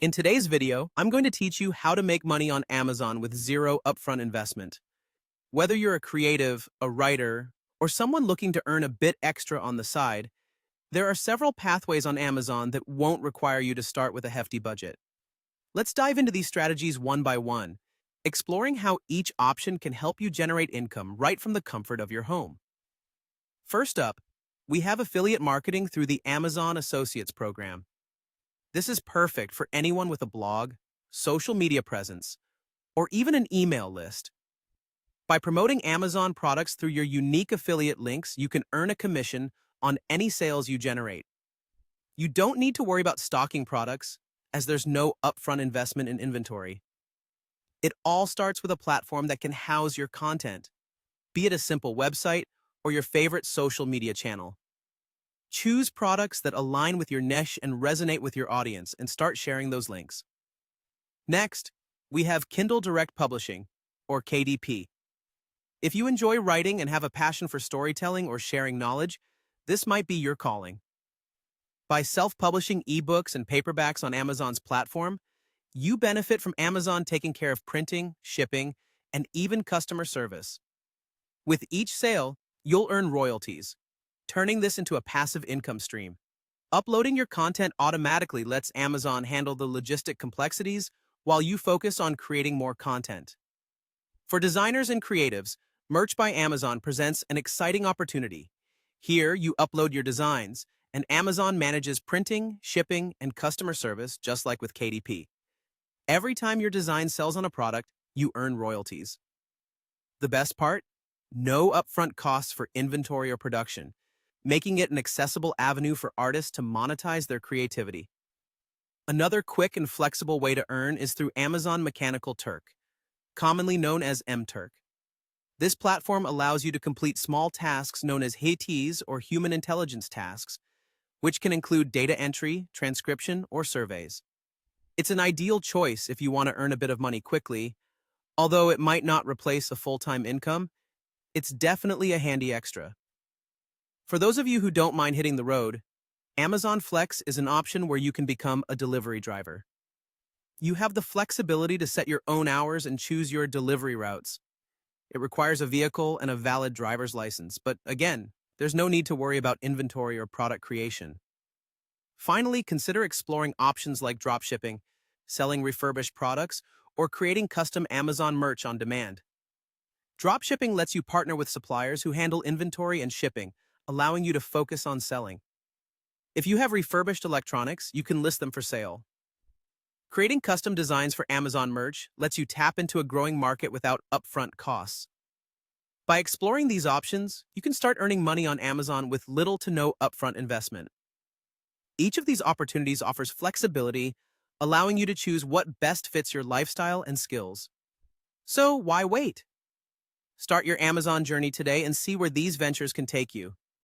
In today's video, I'm going to teach you how to make money on Amazon with zero upfront investment. Whether you're a creative, a writer, or someone looking to earn a bit extra on the side, there are several pathways on Amazon that won't require you to start with a hefty budget. Let's dive into these strategies one by one, exploring how each option can help you generate income right from the comfort of your home. First up, we have affiliate marketing through the Amazon Associates program. This is perfect for anyone with a blog, social media presence, or even an email list. By promoting Amazon products through your unique affiliate links, you can earn a commission on any sales you generate. You don't need to worry about stocking products, as there's no upfront investment in inventory. It all starts with a platform that can house your content, be it a simple website or your favorite social media channel. Choose products that align with your niche and resonate with your audience and start sharing those links. Next, we have Kindle Direct Publishing, or KDP. If you enjoy writing and have a passion for storytelling or sharing knowledge, this might be your calling. By self-publishing ebooks and paperbacks on Amazon's platform, you benefit from Amazon taking care of printing, shipping, and even customer service. With each sale, you'll earn royalties, turning this into a passive income stream. Uploading your content automatically lets Amazon handle the logistic complexities while you focus on creating more content. For designers and creatives, Merch by Amazon presents an exciting opportunity. Here, you upload your designs, and Amazon manages printing, shipping, and customer service just like with KDP. Every time your design sells on a product, you earn royalties. The best part? No upfront costs for inventory or production, making it an accessible avenue for artists to monetize their creativity. Another quick and flexible way to earn is through Amazon Mechanical Turk, commonly known as MTurk. This platform allows you to complete small tasks known as HITs or human intelligence tasks, which can include data entry, transcription, or surveys. It's an ideal choice if you want to earn a bit of money quickly. Although it might not replace a full-time income, it's definitely a handy extra. For those of you who don't mind hitting the road, Amazon Flex is an option where you can become a delivery driver. You have the flexibility to set your own hours and choose your delivery routes. It requires a vehicle and a valid driver's license, but again, there's no need to worry about inventory or product creation. Finally, consider exploring options like dropshipping, selling refurbished products, or creating custom Amazon merch on demand. Dropshipping lets you partner with suppliers who handle inventory and shipping, allowing you to focus on selling. If you have refurbished electronics, you can list them for sale. Creating custom designs for Amazon merch lets you tap into a growing market without upfront costs. By exploring these options, you can start earning money on Amazon with little to no upfront investment. Each of these opportunities offers flexibility, allowing you to choose what best fits your lifestyle and skills. So why wait? Start your Amazon journey today and see where these ventures can take you.